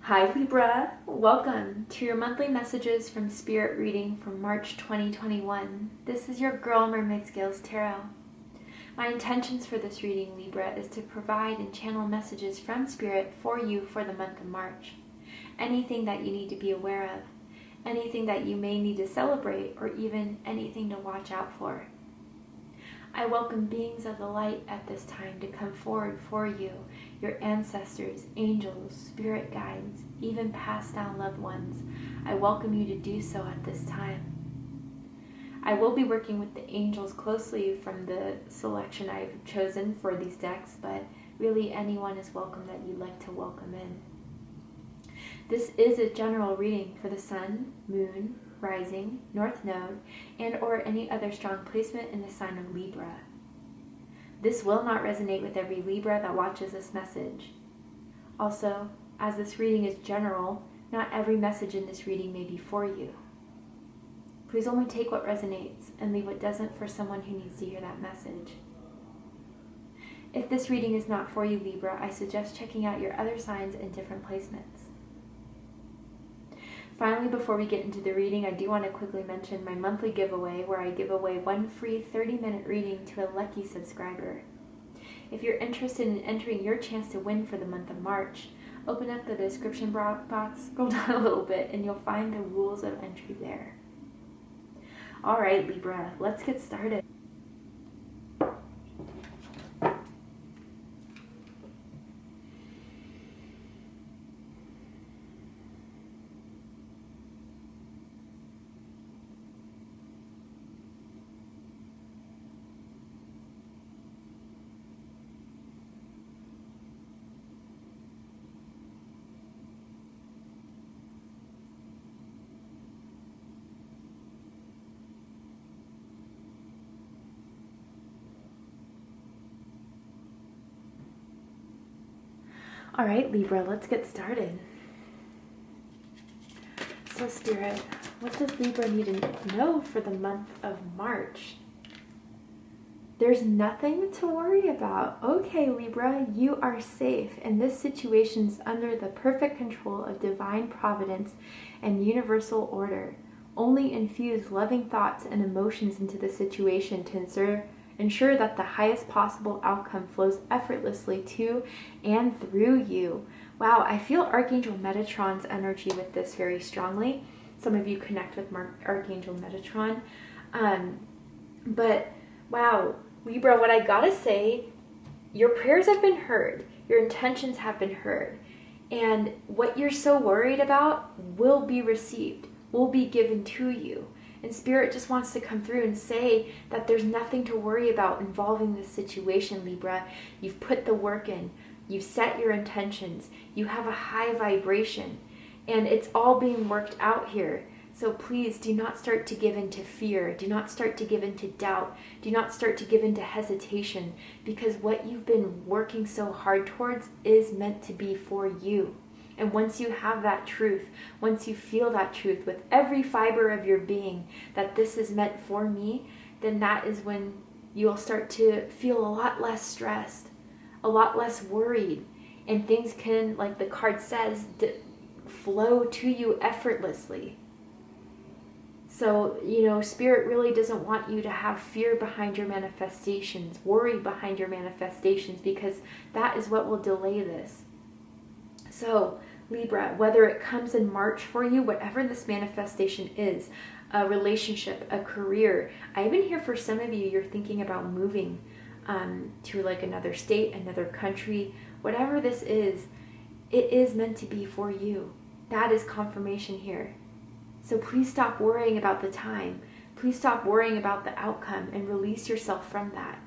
Hi Libra, welcome to your monthly messages from Spirit reading from March 2021. This is your girl Mermaid Scales Tarot. My intentions for this reading, Libra, is to provide and channel messages from Spirit for you for the month of March. Anything that you need to be aware of, anything that you may need to celebrate, or even anything to watch out for. I welcome beings of the light at this time to come forward for you, your ancestors, angels, spirit guides, even passed down loved ones. I welcome you to do so at this time. I will be working with the angels closely from the selection I've chosen for these decks, but really anyone is welcome that you'd like to welcome in. This is a general reading for the sun, moon, rising, north node, and or any other strong placement in the sign of Libra. This will not resonate with every Libra that watches this message. Also, as this reading is general, not every message in this reading may be for you. Please only take what resonates and leave what doesn't for someone who needs to hear that message. If this reading is not for you, Libra, I suggest checking out your other signs and different placements. Finally, before we get into the reading, I do want to quickly mention my monthly giveaway where I give away one free 30-minute reading to a lucky subscriber. If you're interested in entering your chance to win for the month of March, open up the description box, scroll down a little bit, and you'll find the rules of entry there. All right, Libra, let's get started. All right, Libra, let's get started. So, Spirit, what does Libra need to know for the month of March? There's nothing to worry about. Okay, Libra, you are safe, and this situation is under the perfect control of divine providence and universal order. Only infuse loving thoughts and emotions into the situation to ensure that the highest possible outcome flows effortlessly to and through you. Wow, I feel Archangel Metatron's energy with this very strongly. Some of you connect with Archangel Metatron. But wow, Libra, what I gotta say, your prayers have been heard. Your intentions have been heard. And what you're so worried about will be received, will be given to you. And Spirit just wants to come through and say that there's nothing to worry about involving this situation, Libra. You've put the work in. You've set your intentions. You have a high vibration. And it's all being worked out here. So please do not start to give into fear. Do not start to give into doubt. Do not start to give into hesitation. Because what you've been working so hard towards is meant to be for you. And once you have that truth, once you feel that truth with every fiber of your being that this is meant for me, then that is when you'll start to feel a lot less stressed, a lot less worried, and things can, like the card says, flow to you effortlessly. So, Spirit really doesn't want you to have fear behind your manifestations, worry behind your manifestations, because that is what will delay this. So, Libra, whether it comes in March for you, whatever this manifestation is, a relationship, a career. I even hear for some of you, you're thinking about moving to like another state, another country. Whatever this is, it is meant to be for you. That is confirmation here. So please stop worrying about the time. Please stop worrying about the outcome and release yourself from that.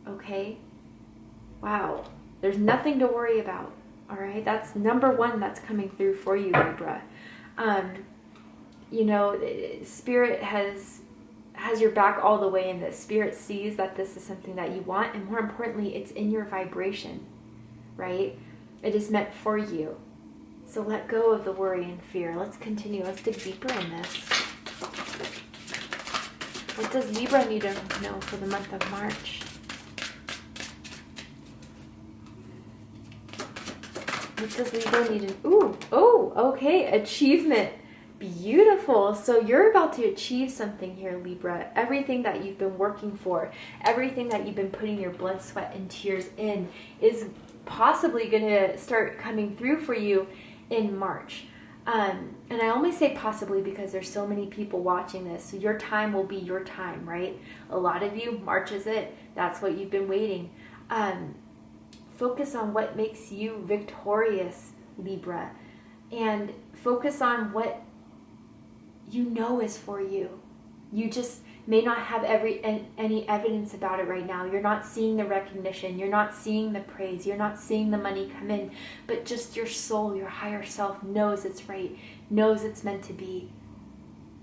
Okay? Wow. There's nothing to worry about. All right, that's number one that's coming through for you, Libra. Spirit has your back all the way in this. Spirit sees that this is something that you want, and more importantly, it's in your vibration, right? It is meant for you. So let go of the worry and fear. Let's continue. Let's dig deeper in this. What does Libra need to know for the month of March? What does Libra need? Oh, Okay, achievement. Beautiful. So you're about to achieve something here, Libra. Everything that you've been working for, everything that you've been putting your blood, sweat, and tears in is possibly going to start coming through for you in March. And I only say possibly because there's so many people watching this. So your time will be your time, right? A lot of you, March is it. That's what you've been waiting. Focus on what makes you victorious, Libra. And focus on what you know is for you. You just may not have any evidence about it right now. You're not seeing the recognition. You're not seeing the praise. You're not seeing the money come in. But just your soul, your higher self knows it's right, knows it's meant to be.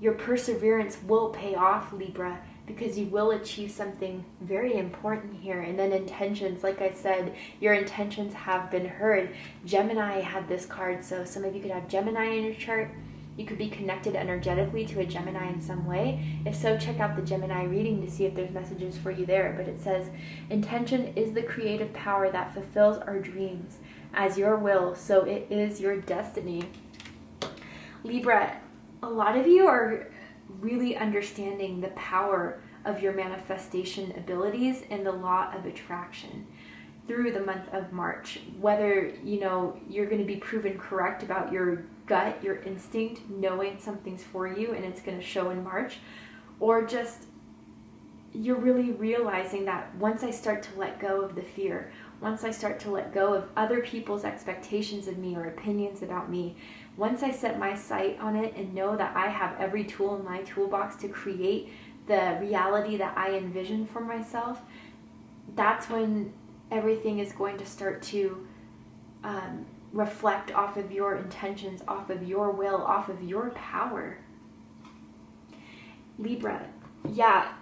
Your perseverance will pay off, Libra, because you will achieve something very important here. And then intentions, like I said, your intentions have been heard. Gemini had this card, so some of you could have Gemini in your chart. You could be connected energetically to a Gemini in some way. If so, check out the Gemini reading to see if there's messages for you there. But it says, intention is the creative power that fulfills our dreams. As your will, so it is your destiny. Libra, a lot of you are really understanding the power of your manifestation abilities and the law of attraction through the month of March. Whether, you're going to be proven correct about your gut, your instinct, knowing something's for you and it's going to show in March, or just you're really realizing that once I start to let go of the fear, once I start to let go of other people's expectations of me or opinions about me, once I set my sight on it and know that I have every tool in my toolbox to create the reality that I envision for myself, that's when everything is going to start to reflect off of your intentions, off of your will, off of your power. Libra, yeah,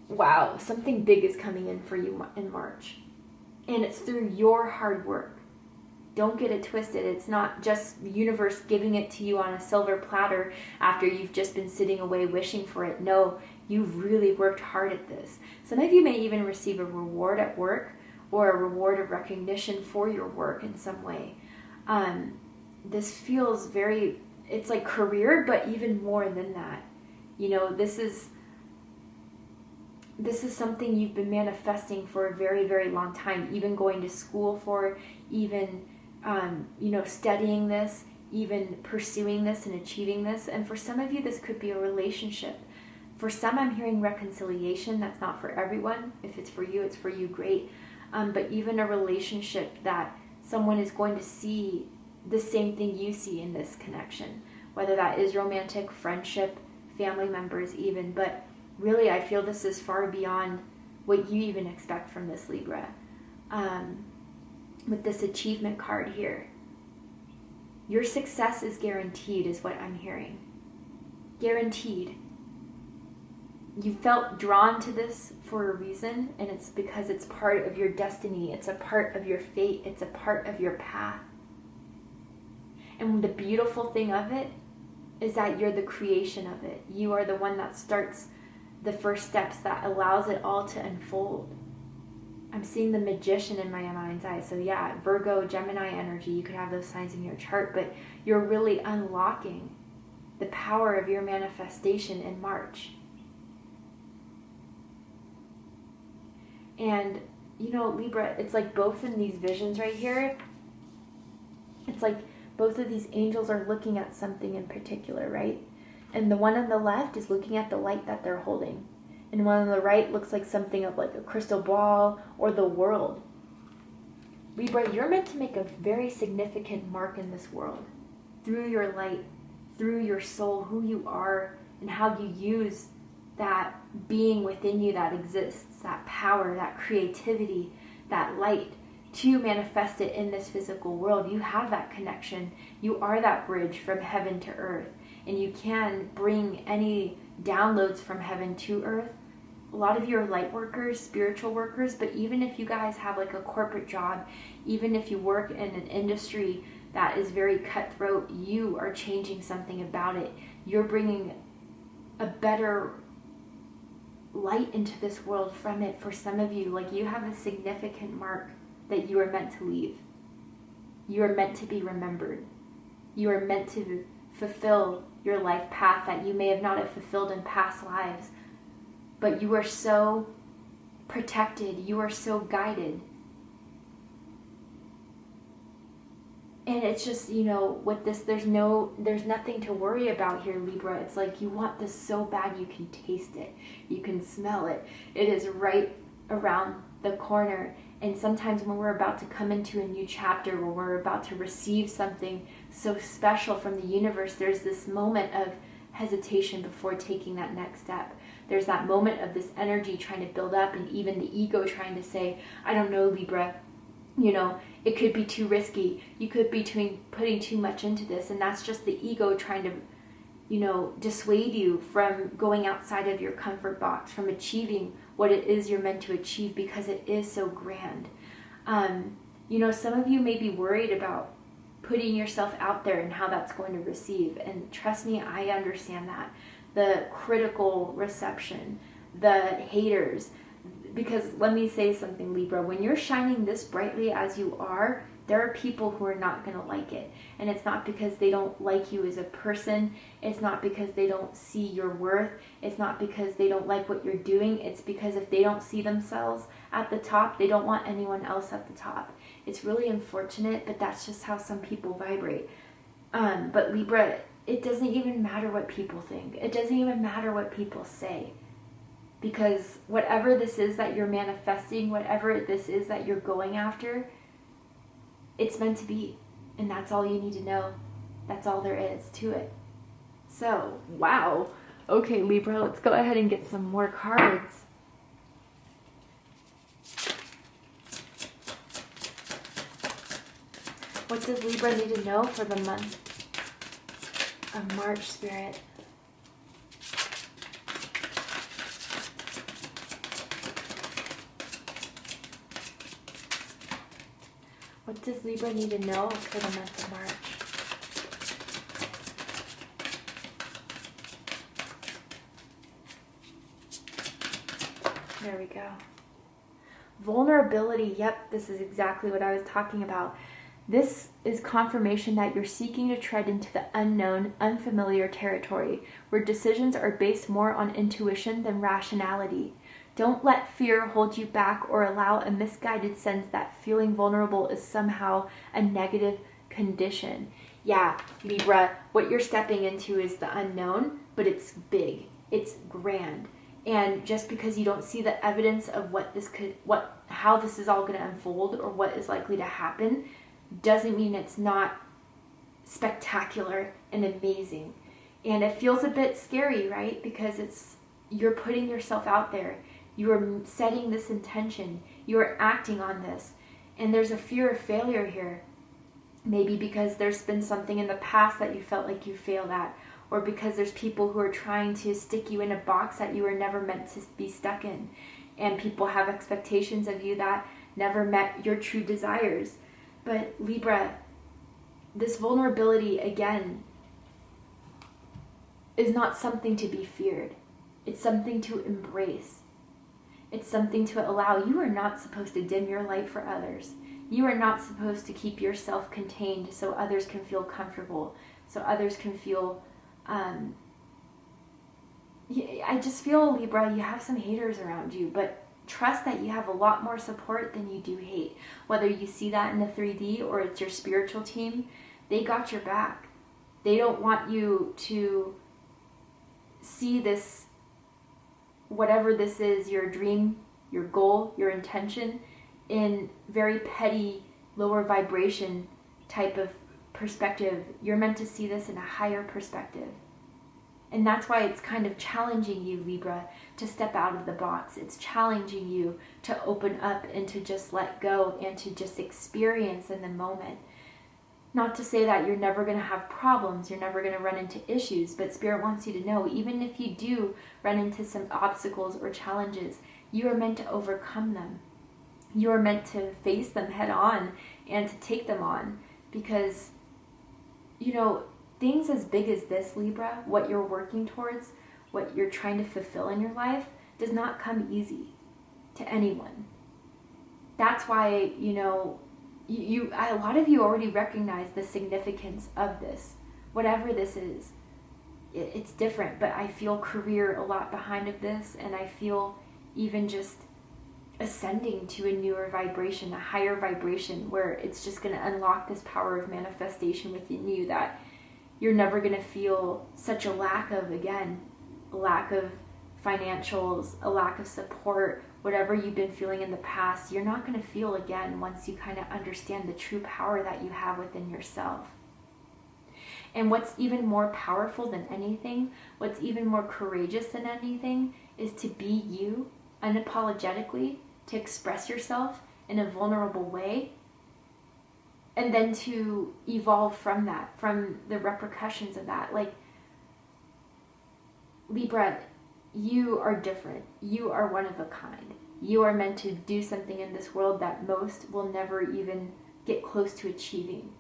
wow, something big is coming in for you in March. And it's through your hard work. Don't get it twisted. It's not just the universe giving it to you on a silver platter after you've just been sitting away wishing for it. No, you've really worked hard at this. Some of you may even receive a reward at work or a reward of recognition for your work in some way. This feels it's like career, but even more than that. This is something you've been manifesting for a very, very long time, even going to school for, even, studying this, even pursuing this and achieving this. And for some of you, this could be a relationship. For some, I'm hearing reconciliation. That's not for everyone. If it's for you, great. But even a relationship that someone is going to see the same thing you see in this connection, whether that is romantic, friendship, family members even. But really, I feel this is far beyond what you even expect from this, Libra. With this achievement card here, your success is guaranteed, is what I'm hearing. Guaranteed. You felt drawn to this for a reason, and it's because it's part of your destiny. It's a part of your fate. It's a part of your path. And the beautiful thing of it is that you're the creation of it. You are the one that starts the first steps, that allows it all to unfold. I'm seeing the magician in my mind's eye. So yeah, Virgo, Gemini energy, you could have those signs in your chart, but you're really unlocking the power of your manifestation in March. And, Libra, it's like both in these visions right here, it's like both of these angels are looking at something in particular, right? And the one on the left is looking at the light that they're holding. And one on the right looks like something of like a crystal ball or the world. Libra, you're meant to make a very significant mark in this world through your light, through your soul, who you are, and how you use that being within you that exists, that power, that creativity, that light, to manifest it in this physical world. You have that connection. You are that bridge from heaven to earth. And you can bring any downloads from heaven to earth. A lot of you are light workers, spiritual workers, but even if you guys have like a corporate job, even if you work in an industry that is very cutthroat, you are changing something about it. You're bringing a better light into this world from it. For some of you, like, you have a significant mark that you are meant to leave. You are meant to be remembered. You are meant to fulfill your life path that you may have not have fulfilled in past lives. But you are so protected, you are so guided. And it's just, with this, there's nothing to worry about here, Libra. It's like you want this so bad you can taste it. You can smell it. It is right around the corner. And sometimes when we're about to come into a new chapter, when we're about to receive something so special from the universe, there's this moment of hesitation before taking that next step. There's that moment of this energy trying to build up, and even the ego trying to say, I don't know, Libra, it could be too risky. You could be putting too much into this. And that's just the ego trying to, dissuade you from going outside of your comfort box, from achieving what it is you're meant to achieve, because it is so grand. Some of you may be worried about putting yourself out there and how that's going to receive. And trust me, I understand that. The critical reception, the haters. Because let me say something, Libra, when you're shining this brightly as you are, there are people who are not going to like it. And it's not because they don't like you as a person. It's not because they don't see your worth. It's not because they don't like what you're doing. It's because if they don't see themselves at the top, they don't want anyone else at the top. It's really unfortunate, but that's just how some people vibrate. But Libra, it doesn't even matter what people think. It doesn't even matter what people say. Because whatever this is that you're manifesting, whatever this is that you're going after, it's meant to be. And that's all you need to know. That's all there is to it. So, wow. Okay, Libra, let's go ahead and get some more cards. What does Libra need to know for the month of March, Spirit? What does Libra need to know for the month of March? There we go. Vulnerability. Yep, this is exactly what I was talking about. This is confirmation that you're seeking to tread into the unknown, unfamiliar territory, where decisions are based more on intuition than rationality. Don't let fear hold you back or allow a misguided sense that feeling vulnerable is somehow a negative condition. Yeah, Libra, what you're stepping into is the unknown, but it's big, it's grand. And just because you don't see the evidence of how this is all going to unfold or what is likely to happen, doesn't mean it's not spectacular and amazing. And it feels a bit scary, right? Because you're putting yourself out there. You are setting this intention. You are acting on this. And there's a fear of failure here. Maybe because there's been something in the past that you felt like you failed at. Or because there's people who are trying to stick you in a box that you were never meant to be stuck in. And people have expectations of you that never met your true desires. But Libra, this vulnerability, again, is not something to be feared. It's something to embrace. It's something to allow. You are not supposed to dim your light for others. You are not supposed to keep yourself contained so others can feel comfortable, so others can feel... I just feel, Libra, you have some haters around you, but trust that you have a lot more support than you do hate. Whether you see that in the 3D or it's your spiritual team, they got your back. They don't want you to see this, whatever this is, your dream, your goal, your intention, in very petty, lower vibration type of perspective. You're meant to see this in a higher perspective. And that's why it's kind of challenging you, Libra, to step out of the box. It's challenging you to open up and to just let go and to just experience in the moment. Not to say that you're never going to have problems, you're never going to run into issues, but Spirit wants you to know, even if you do run into some obstacles or challenges, you are meant to overcome them. You are meant to face them head on and to take them on. Because, things as big as this, Libra, what you're working towards, what you're trying to fulfill in your life, does not come easy to anyone. That's why, a lot of you already recognize the significance of this. whatever this is, it's different, but I feel career a lot behind of this, and I feel even just ascending to a newer vibration, a higher vibration, where it's just going to unlock this power of manifestation within you that you're never going to feel such a lack of, again, a lack of financials, a lack of support, whatever you've been feeling in the past, you're not going to feel again once you kind of understand the true power that you have within yourself. And what's even more powerful than anything, what's even more courageous than anything, is to be you unapologetically, to express yourself in a vulnerable way, and then to evolve from that, from the repercussions of that. Like, Libra, you are different. You are one of a kind. You are meant to do something in this world that most will never even get close to achieving.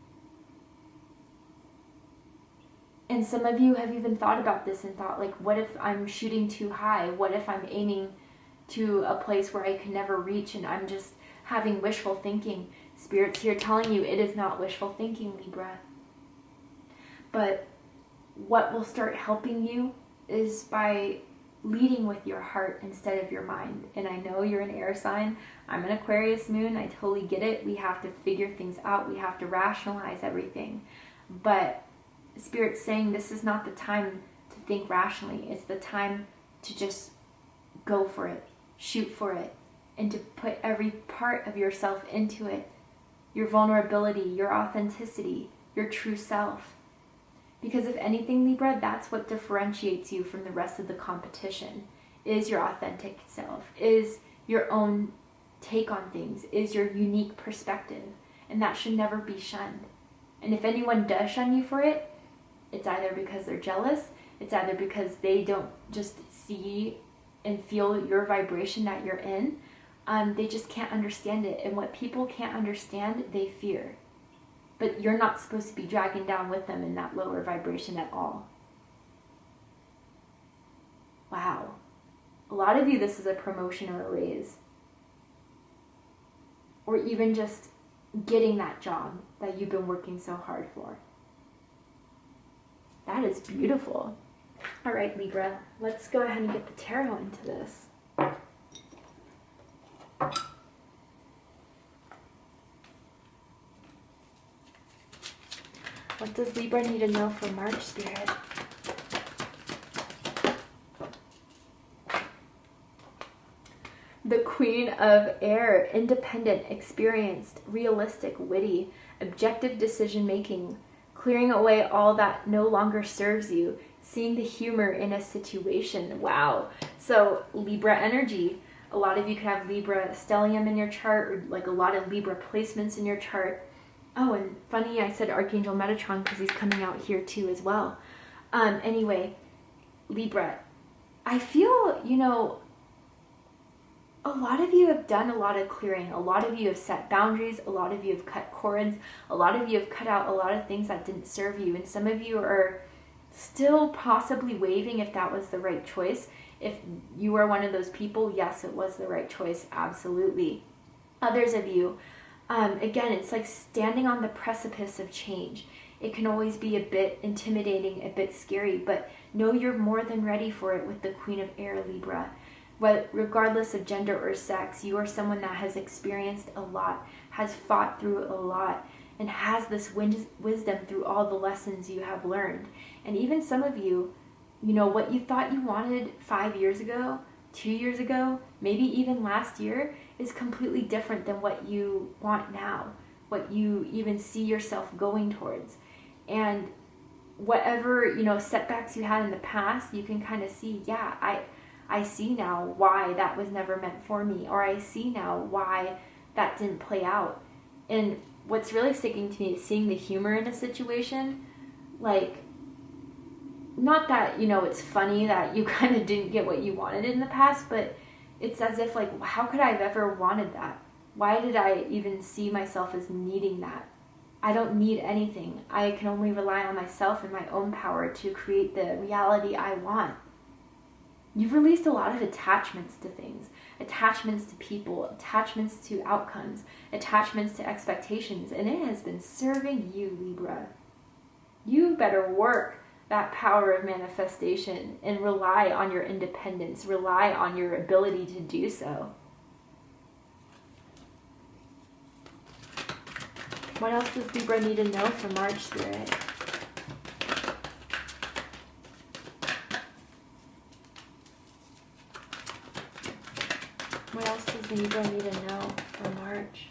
And some of you have even thought about this and thought, like, what if I'm shooting too high? What if I'm aiming to a place where I can never reach and I'm just having wishful thinking? Spirit's here telling you it is not wishful thinking, Libra. But what will start helping you is by leading with your heart instead of your mind. And I know you're an air sign. I'm an Aquarius moon. I totally get it. We have to figure things out. We have to rationalize everything. But Spirit's saying this is not the time to think rationally. It's the time to just go for it, shoot for it, and to put every part of yourself into it. Your vulnerability, your authenticity, your true self. Because if anything, Libra, that's what differentiates you from the rest of the competition, is your authentic self, is your own take on things, is your unique perspective. And that should never be shunned. And if anyone does shun you for it, it's either because they're jealous, it's either because they don't just see and feel your vibration that you're in. They just can't understand it. And what people can't understand, they fear. But you're not supposed to be dragging down with them in that lower vibration at all. Wow. A lot of you, this is a promotion or a raise. Or even just getting that job that you've been working so hard for. That is beautiful. All right, Libra, let's go ahead and get the tarot into this. What does Libra need to know for March, Spirit? The Queen of Air, independent, experienced, realistic, witty, objective decision-making, clearing away all that no longer serves you, seeing the humor in a situation. Wow. So Libra energy. A lot of you could have Libra stellium in your chart, or like a lot of Libra placements in your chart. Oh, and funny, I said Archangel Metatron because he's coming out here too as well. Anyway, Libra, I feel, a lot of you have done a lot of clearing. A lot of you have set boundaries. A lot of you have cut cords. A lot of you have cut out a lot of things that didn't serve you. And some of you are still possibly waving if that was the right choice. If you are one of those people, yes, it was the right choice. Absolutely. Others of you, again, it's like standing on the precipice of change. It can always be a bit intimidating, a bit scary, but know you're more than ready for it with the Queen of Air, Libra. But regardless of gender or sex, you are someone that has experienced a lot, has fought through a lot, and has this wisdom through all the lessons you have learned. And even some of you, what you thought you wanted 5 years ago, 2 years ago, maybe even last year, is completely different than what you want now, what you even see yourself going towards. And whatever, setbacks you had in the past, you can kind of see, I see now why that was never meant for me, or I see now why that didn't play out. And what's really sticking to me is seeing the humor in a situation. Like, not that, it's funny that you kind of didn't get what you wanted in the past, but it's as if, like, how could I have ever wanted that? Why did I even see myself as needing that? I don't need anything. I can only rely on myself and my own power to create the reality I want. You've released a lot of attachments to things, attachments to people, attachments to outcomes, attachments to expectations, and it has been serving you, Libra. You better work that power of manifestation and rely on your independence, rely on your ability to do so. What else does Libra need to know for March, Spirit? What else does Libra need to know for March?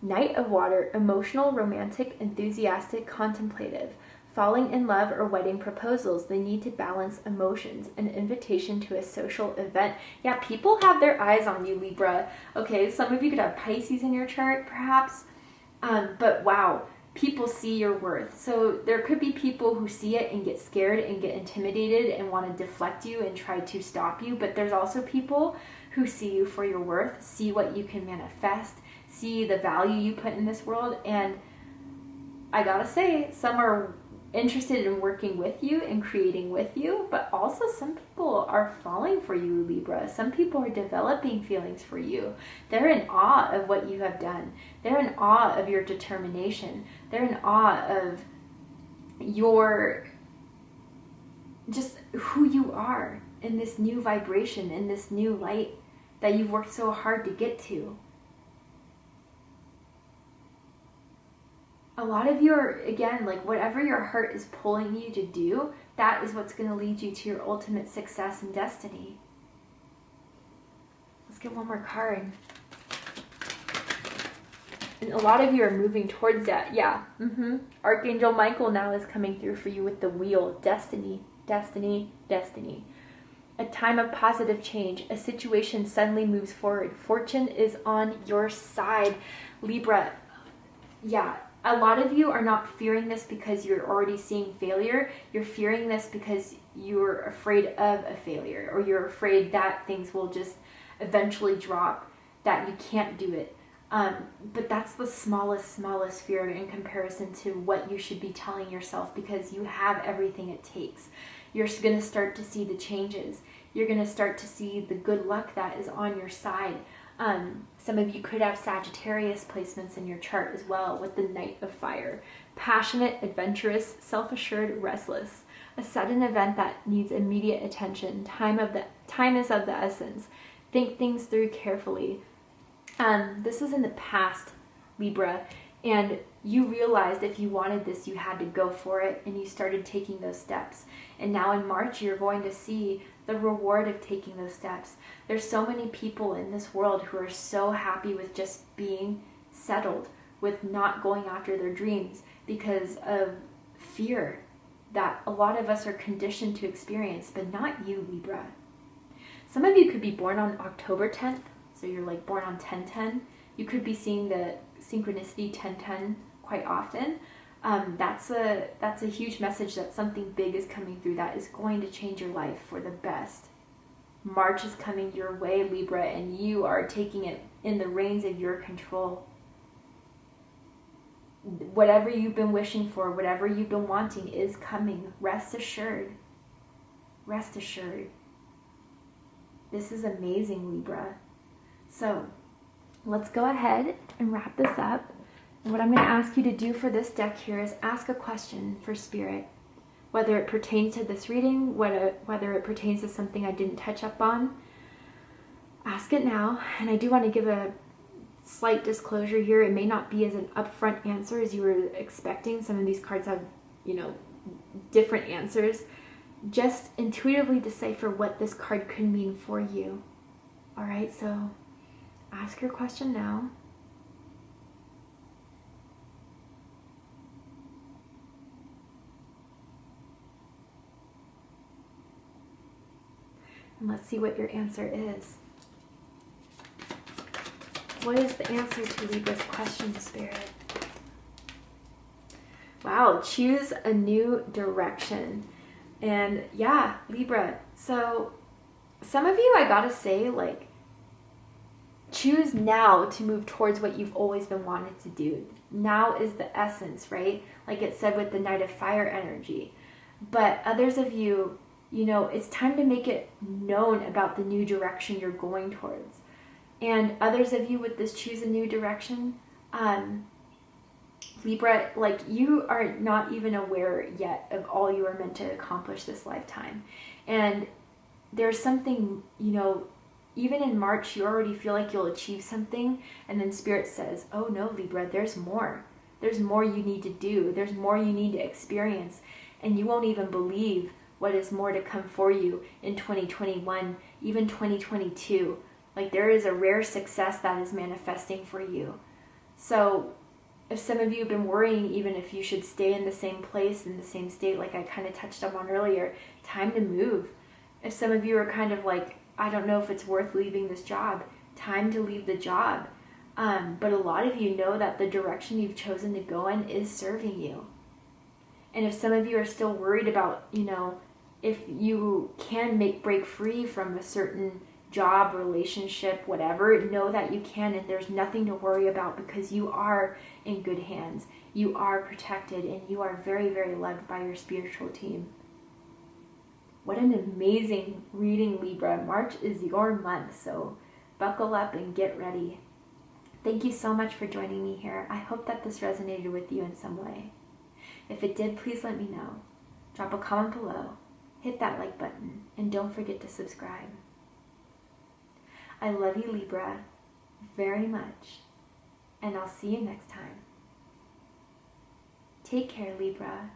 Knight of Water, emotional, romantic, enthusiastic, contemplative. Falling in love or wedding proposals. They need to balance emotions. An invitation to a social event. Yeah, people have their eyes on you, Libra. Okay, some of you could have Pisces in your chart, perhaps. But wow, people see your worth. So there could be people who see it and get scared and get intimidated and want to deflect you and try to stop you. But there's also people who see you for your worth, see what you can manifest, see the value you put in this world. And I gotta say, some are interested in working with you and creating with you, but also some people are falling for you, Libra. Some people are developing feelings for you. They're in awe of what you have done. They're in awe of your determination. They're in awe of your, just who you are in this new vibration, in this new light that you've worked so hard to get to. A lot of you are, again, like whatever your heart is pulling you to do, that is what's going to lead you to your ultimate success and destiny. Let's get one more card. And a lot of you are moving towards that. Yeah. Archangel Michael now is coming through for you with the wheel. Destiny, destiny, destiny. A time of positive change. A situation suddenly moves forward. Fortune is on your side. Libra, yeah. A lot of you are not fearing this because you're already seeing failure. You're fearing this because you're afraid of a failure, or you're afraid that things will just eventually drop, that you can't do it. But that's the smallest fear in comparison to what you should be telling yourself, because you have everything it takes. You're going to start to see the changes. You're going to start to see the good luck that is on your side. Some of you could have Sagittarius placements in your chart as well with the Knight of Fire. Passionate, adventurous, self-assured, restless. A sudden event that needs immediate attention. Time is of the essence. Think things through carefully. This is in the past, Libra, and you realized if you wanted this, you had to go for it, and you started taking those steps. And now in March, you're going to see the reward of taking those steps. There's so many people in this world who are so happy with just being settled, with not going after their dreams because of fear that a lot of us are conditioned to experience, but not you, Libra. Some of you could be born on October 10th, so you're like born on 10/10. You could be seeing the synchronicity 10/10 quite often. That's a huge message that something big is coming through that is going to change your life for the best. March is coming your way, Libra, and you are taking it in the reins of your control. Whatever you've been wishing for, whatever you've been wanting is coming. Rest assured. Rest assured. This is amazing, Libra. So let's go ahead and wrap this up. And what I'm going to ask you to do for this deck here is ask a question for Spirit. Whether it pertains to this reading, whether it pertains to something I didn't touch up on, ask it now. And I do want to give a slight disclosure here. It may not be as an upfront answer as you were expecting. Some of these cards have, different answers. Just intuitively decipher what this card could mean for you. All right, so ask your question now. And let's see what your answer is. What is the answer to Libra's question, Spirit? Wow, choose a new direction. And yeah, Libra. So some of you, I gotta say, choose now to move towards what you've always been wanting to do. Now is the essence, right? Like it said with the Knight of Fire energy. But others of you, it's time to make it known about the new direction you're going towards. And others of you with this choose a new direction, Libra, like, you are not even aware yet of all you are meant to accomplish this lifetime. And there's something, even in March, you already feel like you'll achieve something. And then Spirit says, oh no, Libra, there's more. There's more you need to do. There's more you need to experience. And you won't even believe what is more to come for you in 2021, even 2022. Like, there is a rare success that is manifesting for you. So if some of you have been worrying even if you should stay in the same place, in the same state, like I kind of touched on earlier, time to move. If some of you are kind of like, I don't know if it's worth leaving this job, time to leave the job. But a lot of you know that the direction you've chosen to go in is serving you. And if some of you are still worried about, if you can break free from a certain job, relationship, whatever, know that you can, and there's nothing to worry about because you are in good hands. You are protected, and you are very, very loved by your spiritual team. What an amazing reading, Libra. March is your month, so buckle up and get ready. Thank you so much for joining me here. I hope that this resonated with you in some way. If it did, please let me know. Drop a comment below, hit that like button, and don't forget to subscribe. I love you, Libra, very much, and I'll see you next time. Take care, Libra.